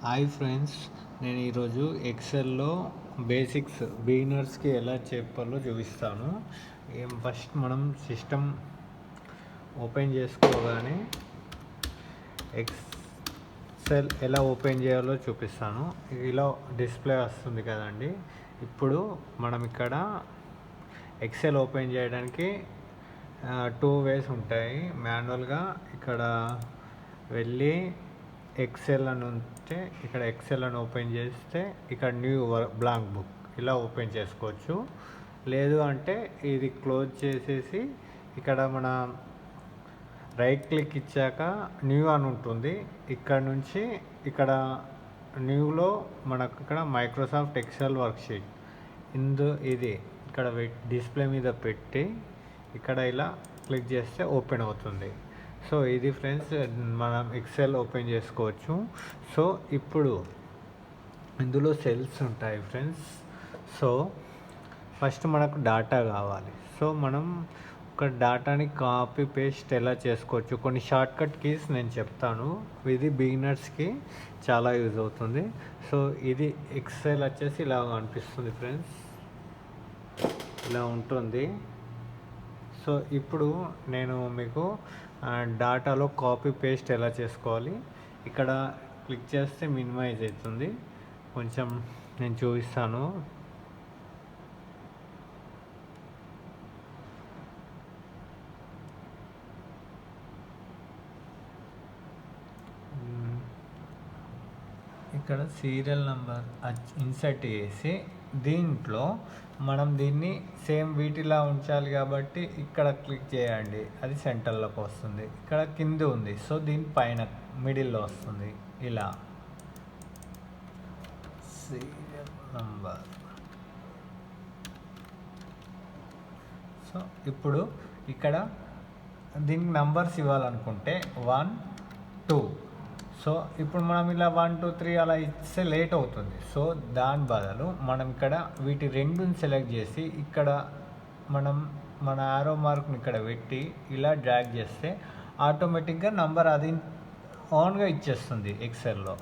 Hi friends, నేను ఈరోజు ఎక్సెల్లో basics బిగినర్స్కి ఎలా చెప్పాలో చూపిస్తాను. ఫస్ట్ మనం సిస్టమ్ ఓపెన్ చేసుకోగానే ఎక్సెల్ ఎలా ఓపెన్ చేయాలో చూపిస్తాను. ఇలా డిస్ప్లే వస్తుంది కదండి. ఇప్పుడు మనం ఇక్కడ ఎక్సెల్ ఓపెన్ చేయడానికి 2 వేస్ ఉంటాయి. మాన్యువల్గా ఇక్కడ వెళ్ళి ఎక్సెల్ అని ఉంటే ఇక్కడ ఎక్సెల్ అని ఓపెన్ చేస్తే ఇక్కడ న్యూ బ్లాంక్ బుక్ ఇలా ఓపెన్ చేసుకోవచ్చు. లేదు అంటే ఇది క్లోజ్ చేసేసి ఇక్కడ మన రైట్ క్లిక్ ఇచ్చాక న్యూ అని ఉంటుంది. ఇక్కడ నుంచి ఇక్కడ న్యూలో మనకు ఇక్కడ మైక్రోసాఫ్ట్ ఎక్సెల్ వర్క్షీట్ ఇది ఇక్కడ డిస్ప్లే మీద పెట్టి ఇక్కడ ఇలా క్లిక్ చేస్తే ఓపెన్ అవుతుంది. సో ఇది ఫ్రెండ్స్, మనం ఎక్సెల్ ఓపెన్ చేసుకోవచ్చు. సో ఇప్పుడు ఇందులో సెల్స్ ఉంటాయి ఫ్రెండ్స్. సో ఫస్ట్ మనకు డాటా కావాలి. సో మనం ఒక డాటాని కాపీ పేస్ట్ ఎలా చేసుకోవచ్చు, కొన్ని షార్ట్కట్ కీస్ నేను చెప్తాను. ఇది బిగినర్స్కి చాలా యూజ్ అవుతుంది. సో ఇది ఎక్సెల్ వచ్చేసి ఇలా అనిపిస్తుంది ఫ్రెండ్స్, ఇలా ఉంటుంది. సో ఇప్పుడు నేను మీకు డాటాలో కాపీ పేస్ట్ ఎలా చేసుకోవాలి, ఇక్కడ క్లిక్ చేస్తే మినిమైజ్ అవుతుంది. కొంచెం నేను చూపిస్తాను. ఇక్కడ సీరియల్ నెంబర్ ఇన్సర్ట్ చేసి దీంట్లో మనం దీన్ని సేమ్ వీటిలా ఉంచాలి కాబట్టి ఇక్కడ క్లిక్ చేయండి, అది సెంటర్లోకి వస్తుంది. ఇక్కడ కింద ఉంది, సో దీని పైన మిడిల్లో వస్తుంది. ఇలా సీరియల్ నంబర్. సో ఇప్పుడు ఇక్కడ దీనికి నంబర్స్ ఇవ్వాలనుకుంటే 1, 2. సో ఇప్పుడు మనం ఇలా 1, 2, 3 అలా ఇస్తే లేట్ అవుతుంది. సో దాని బదులు మనం ఇక్కడ వీటి రెండుని సెలెక్ట్ చేసి ఇక్కడ మనం మన ఆరో మార్క్ని ఇక్కడ పెట్టి ఇలా డ్రాగ్ చేస్తే ఆటోమేటిక్గా నంబర్ అది ఓన్గా ఇచ్చేస్తుంది ఎక్సెల్లో.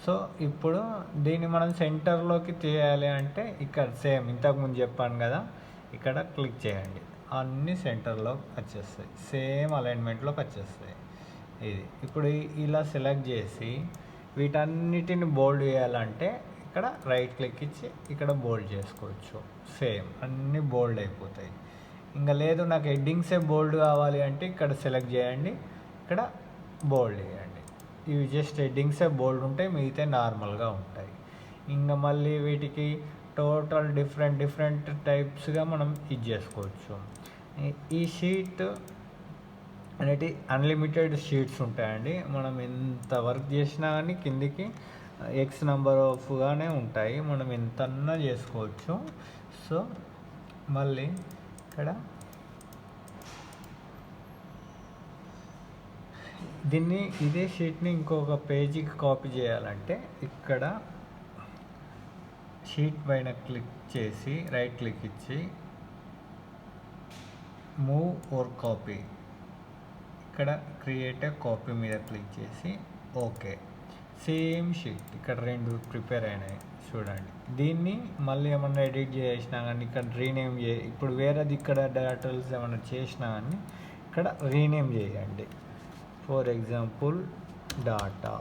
సో ఇప్పుడు దీన్ని మనం సెంటర్లోకి చేయాలి అంటే ఇక్కడ సేమ్ ఇంతకుముందు చెప్పాను కదా, ఇక్కడ క్లిక్ చేయండి, అన్నీ సెంటర్లో వచ్చేస్తాయి, సేమ్ అలైన్మెంట్లోకి వచ్చేస్తాయి. ఇది ఇప్పుడు ఇలా సెలెక్ట్ చేసి వీటన్నిటిని బోల్డ్ చేయాలంటే ఇక్కడ రైట్ క్లిక్ ఇచ్చి ఇక్కడ బోల్డ్ చేసుకోవచ్చు. సేమ్ అన్నీ బోల్డ్ అయిపోతాయి. ఇంకా లేదు నాకు హెడ్డింగ్సే బోల్డ్ కావాలి అంటే ఇక్కడ సెలెక్ట్ చేయండి, ఇక్కడ బోల్డ్ చేయండి. ఇవి జస్ట్ హెడ్డింగ్సే బోల్డ్ ఉంటాయి, మిగతా నార్మల్గా ఉంటాయి. ఇంకా మళ్ళీ వీటికి టోటల్ డిఫరెంట్ టైప్స్గా మనం ఇది చేసుకోవచ్చు. ఈ షీట్ అనేటి అన్లిమిటెడ్ షీట్స్ ఉంటాయండి. మనం ఎంత వర్క్ చేసినా కానీ కిందికి ఎక్స్ నెంబర్ ఆఫ్గానే ఉంటాయి, మనం ఎంతన్నా చేసుకోవచ్చు. సో మళ్ళీ ఇక్కడ ఇదే షీట్ని ఇంకొక పేజీకి కాపీ చేయాలంటే ఇక్కడ షీట్ పైన క్లిక్ చేసి రైట్ క్లిక్ ఇచ్చి మూవ్ ఓర్ కాపీ, ఇక్కడ క్రియేట్ ఏ కాపీ మీద క్లిక్ చేసి ఓకే. సేమ్ షీట్ ఇక్కడ 2 ప్రిపేర్ అయినాయి చూడండి. దీన్ని మళ్ళీ ఏమన్నా ఎడిట్ చేసినా కానీ ఇక్కడ రీనేమ్ ఇప్పుడు వేరేది ఇక్కడ డేటాస్ ఏమన్నా చేసినా కానీ ఇక్కడ రీనేమ్ చేయండి. ఫర్ ఎగ్జాంపుల్ డాటా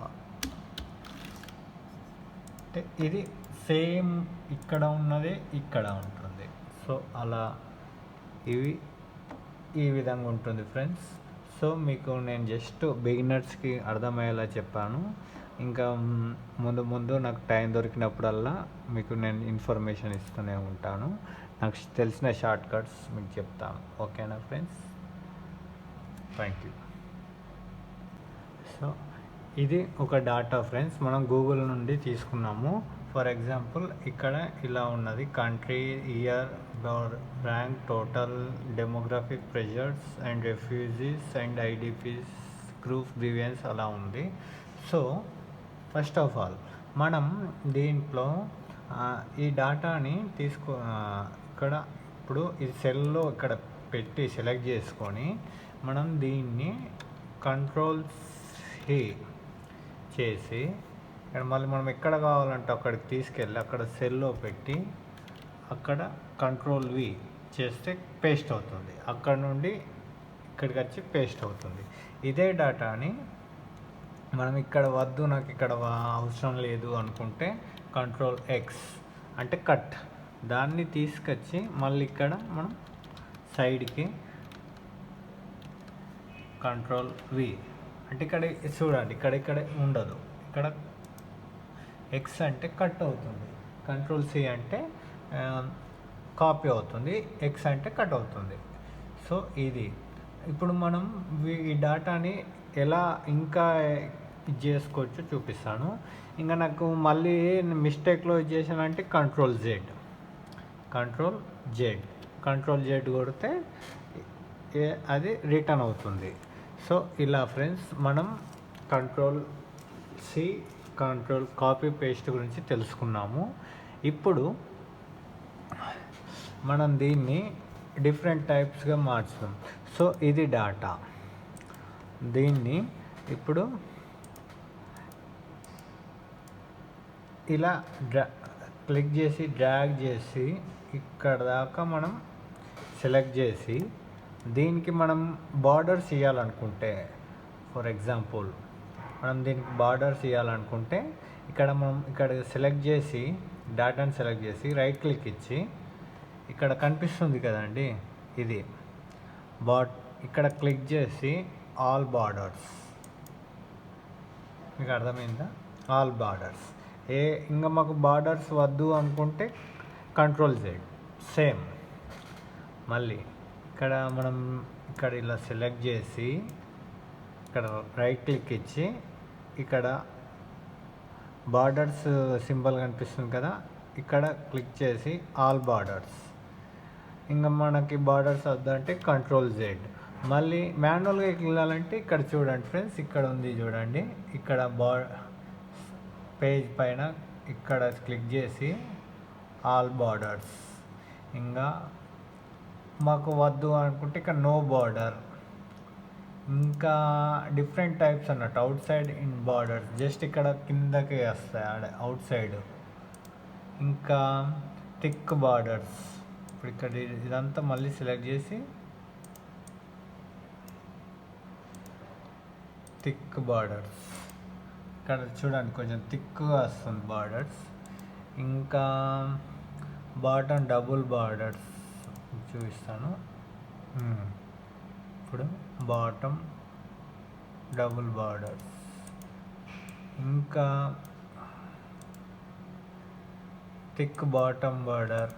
అంటే ఇది సేమ్ ఇక్కడ ఉన్నది ఇక్కడ ఉంటుంది. సో అలా ఇవి ఈ విధంగా ఉంటుంది ఫ్రెండ్స్. సో మీకు నేను జస్ట్ బిగినర్స్కి అర్థమయ్యేలా చెప్పాను. ఇంకా ముందు నాకు టైం దొరికినప్పుడల్లా మీకు నేను ఇన్ఫర్మేషన్ ఇస్తూనే ఉంటాను. నాకు తెలిసిన షార్ట్ కట్స్ మీకు చెప్తాను. ఓకేనా ఫ్రెండ్స్? Thank you. సో ఇది ఒక డాటా ఫ్రెండ్స్, మనం గూగుల్ నుండి తీసుకున్నాము. ఫర్ ఎగ్జాంపుల్ ఇక్కడ ఇలా ఉన్నది, country, year, rank, total, demographic, pressures and refugees and IDPs, group, grievance అలా ఉంది. సో ఫస్ట్ ఆఫ్ ఆల్ మనం దీంట్లో ఈ డాటాని ఇక్కడ ఇప్పుడు ఈ సెల్లో ఇక్కడ పెట్టి సెలెక్ట్ చేసుకొని మనం దీన్ని కంట్రోల్ C చేసి ఇక్కడ మళ్ళీ మనం ఎక్కడ కావాలంటే అక్కడికి తీసుకెళ్ళి అక్కడ సెల్లో పెట్టి అక్కడ కంట్రోల్ V చేస్తే పేస్ట్ అవుతుంది. అక్కడ నుండి ఇక్కడికి వచ్చి పేస్ట్ అవుతుంది. ఇదే డేటాని మనం ఇక్కడ వద్దు, నాకు ఇక్కడ అవసరం లేదు అనుకుంటే Ctrl+X అంటే కట్, దాన్ని తీసుకొచ్చి మళ్ళీ ఇక్కడ మనం సైడ్కి Ctrl+V అంటే ఇక్కడ చూడండి, ఇక్కడ ఉండదు. ఇక్కడ X అంటే కట్ అవుతుంది, Ctrl+C అంటే కాపీ అవుతుంది, X అంటే కట్ అవుతుంది. సో ఇది ఇప్పుడు మనం ఈ డేటాని ఎలా ఇంకా ఇది చేసుకోవచ్చో చూపిస్తాను. ఇంకా నాకు మళ్ళీ మిస్టేక్లో ఇది చేశానంటే Ctrl+Z కొడితే అది రిటర్న్ అవుతుంది. సో ఇలా ఫ్రెండ్స్ మనం Ctrl+C కాపీ పేస్ట్ గురించి తెలుసుకున్నాము. ఇప్పుడు మనం దీన్ని డిఫరెంట్ టైప్స్గా మార్చుదాం. సో ఇది డేటా, దీన్ని ఇప్పుడు ఇలా క్లిక్ చేసి డ్రాగ్ చేసి ఇక్కడ దాకా మనం సెలెక్ట్ చేసి దీనికి మనం బార్డర్స్ ఇవ్వాలనుకుంటే, ఫర్ ఎగ్జాంపుల్ మనం దీనికి బార్డర్స్ ఇవ్వాలనుకుంటే ఇక్కడ సెలెక్ట్ చేసి డేటాని సెలెక్ట్ చేసి రైట్ క్లిక్ ఇచ్చి ఇక్కడ కనిపిస్తుంది కదండి ఇది ఇక్కడ క్లిక్ చేసి ఆల్ బార్డర్స్, మీకు అర్థమైందా? All borders. ఇంకా మాకు బార్డర్స్ వద్దు అనుకుంటే Ctrl+Z సేమ్. మళ్ళీ ఇక్కడ ఇలా సెలెక్ట్ చేసి ఇక్కడ రైట్ క్లిక్ ఇచ్చి ఇక్కడ బార్డర్స్ సింబల్ కనిపిస్తుంది కదా, ఇక్కడ క్లిక్ చేసి ఆల్ బార్డర్స్. ఇంకా మనకి బార్డర్స్ వద్దంటే Ctrl+Z. మళ్ళీ మాన్యువల్గా వెళ్ళాలంటే ఇక్కడ చూడండి ఫ్రెండ్స్, ఇక్కడ ఉంది చూడండి, ఇక్కడ పేజ్ పైన ఇక్కడ క్లిక్ చేసి ఆల్ బార్డర్స్. ఇంకా మాకు వద్దు అనుకుంటే ఇక్కడ నో బార్డర్. ఇంకా డిఫరెంట్ టైప్స్ అన్నట్టు out side in borders, just ఇక్కడ కిందకి వస్తాయి అవుట్ సైడ్. ఇంకా థిక్ బార్డర్స్. ఇప్పుడు ఇక్కడ ఇదంతా మళ్ళీ సెలెక్ట్ చేసి థిక్ బార్డర్స్, ఇక్కడ చూడండి కొంచెం థిక్గా వస్తుంది బార్డర్స్. ఇంకా బాటమ్ డబుల్ బార్డర్స్ చూపిస్తాను. ఇప్పుడు బాటమ్ డబుల్ బార్డర్స్, ఇంకా థిక్ బాటమ్ బార్డర్.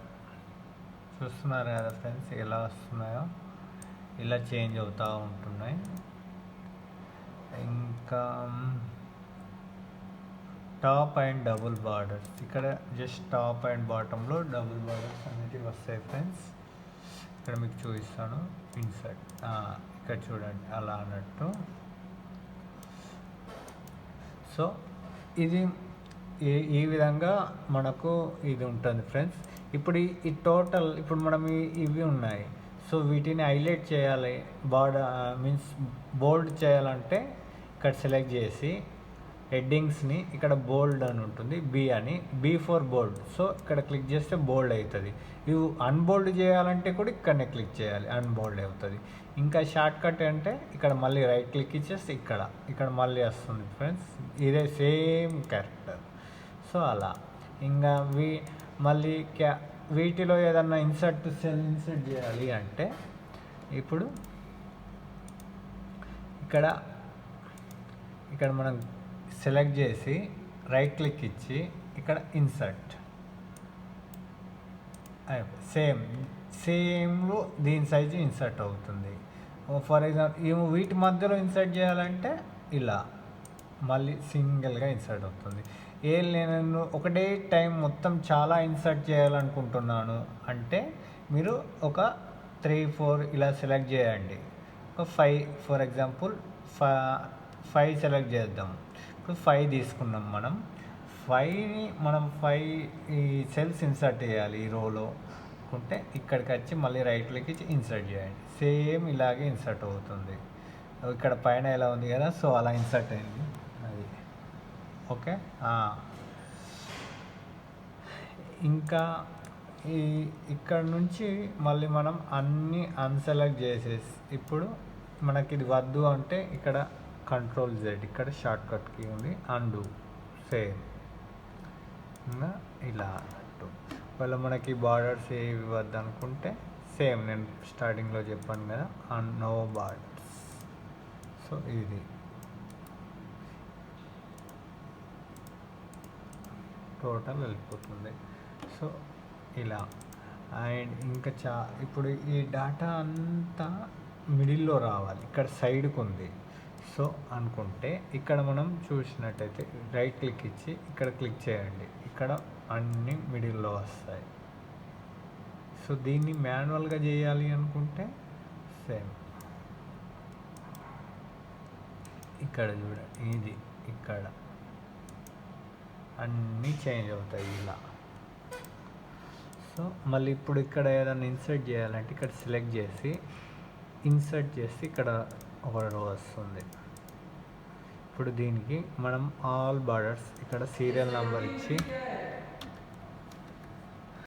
చూస్తున్నారు కదా ఫ్రెండ్స్ ఎలా వస్తున్నాయో, ఇలా చేంజ్ అవుతూ ఉంటున్నాయి. ఇంకా టాప్ అండ్ డబుల్ బార్డర్స్, ఇక్కడ జస్ట్ టాప్ అండ్ బాటంలో డబుల్ బార్డర్స్ అనేటివి వస్తాయి ఫ్రెండ్స్. ఇక్కడ మీకు చూపిస్తాను. ఇన్సర్ట్ ఇక్కడ చూడండి అలా అన్నట్టు. సో ఇది ఈ విధంగా మనకు ఇది ఉంటుంది ఫ్రెండ్స్. ఇప్పుడు ఈ టోటల్ ఇప్పుడు మనం ఇవి ఉన్నాయి. సో వీటిని హైలైట్ చేయాలి, మీన్స్ బోల్డ్ చేయాలంటే ఇక్కడ సెలెక్ట్ చేసి హెడ్డింగ్స్ని ఇక్కడ బోల్డ్ అని ఉంటుంది, బీ ఫర్ బోల్డ్. సో ఇక్కడ క్లిక్ చేస్తే బోల్డ్ అవుతుంది. ఇవి అన్బోల్డ్ చేయాలంటే కూడా ఇక్కడనే క్లిక్ చేయాలి, అన్బోల్డ్ అవుతుంది. ఇంకా షార్ట్ కట్ అంటే ఇక్కడ మళ్ళీ రైట్ క్లిక్ ఇచ్చేస్తే ఇక్కడ మళ్ళీ వస్తుంది ఫ్రెండ్స్, ఇదే సేమ్ క్యారెక్టర్. సో అలా ఇంకా మళ్ళీ వీటిలో ఏదన్నా సెల్ ఇన్సర్ట్ చేయాలి అంటే ఇప్పుడు ఇక్కడ మనం సెలెక్ట్ చేసి రైట్ క్లిక్ ఇచ్చి ఇక్కడ ఇన్సర్ట్, సేమ్లో దీని సైజు ఇన్సర్ట్ అవుతుంది. ఫర్ ఎగ్జాంపుల్ వీటి మధ్యలో ఇన్సర్ట్ చేయాలంటే ఇలా మళ్ళీ సింగిల్గా ఇన్సర్ట్ అవుతుంది. నేను ఒకటే టైం మొత్తం చాలా ఇన్సర్ట్ చేయాలనుకుంటున్నాను అంటే మీరు ఒక 3-4 ఇలా సెలెక్ట్ చేయండి. ఒక 5 ఫర్ ఎగ్జాంపుల్ 5 సెలెక్ట్ చేద్దాం. ఇప్పుడు 5 తీసుకున్నాం. మనం 5 ఈ సెల్స్ ఇన్సర్ట్ చేయాలి ఈ రోలో అనుకుంటే ఇక్కడికి వచ్చి మళ్ళీ రైట్ క్లిక్ ఇచ్చి ఇన్సర్ట్ చేయండి. సేమ్ ఇలాగే ఇన్సర్ట్ అవుతుంది. ఇక్కడ పైన ఎలా ఉంది కదా, సో అలా ఇన్సర్ట్ అయింది. అది ఓకే. ఇంకా ఇక్కడ నుంచి మళ్ళీ మనం అన్నీ అన్సెలెక్ట్ చేసేసి ఇప్పుడు మనకి ఇది వద్దు అంటే ఇక్కడ కంట్రోల్ జెడ్, ఇక్కడ షార్ట్ కట్ కీ ఉంది, అండు సేమ్ ఇంకా ఇలా అన్నట్టు. ఒకవేళ మనకి బార్డర్స్ ఏవి వద్దు అనుకుంటే సేమ్ నేను స్టార్టింగ్లో చెప్పాను కదా, నో బార్డర్స్. సో ఇది టోటల్ వెళ్ళిపోతుంది. సో ఇలా అండ్ ఇంకా ఇప్పుడు ఈ డేటా అంతా మిడిల్లో రావాలి, ఇక్కడ సైడ్కి ఉంది. సో అనుకుంటే ఇక్కడ మనం చూసినట్టయితే రైట్ క్లిక్ ఇచ్చి ఇక్కడ క్లిక్ చేయండి, ఇక్కడ అన్నీ మిడిల్లో వస్తాయి. సో దీన్ని మాన్యువల్గా చేయాలి అనుకుంటే సేమ్ ఇక్కడ చూడండి, ఇది ఇక్కడ అన్నీ చేంజ్ అవుతాయి ఇలా. సో మళ్ళీ ఇప్పుడు ఇక్కడ ఏదైనా ఇన్సర్ట్ చేయాలంటే ఇక్కడ సెలెక్ట్ చేసి ఇన్సర్ట్ చేసి ఇక్కడ ఒక రో వస్తుంది. ఇప్పుడు దీనికి మనం ఆల్ బార్డర్స్ ఇక్కడ సీరియల్ నెంబర్ ఇచ్చి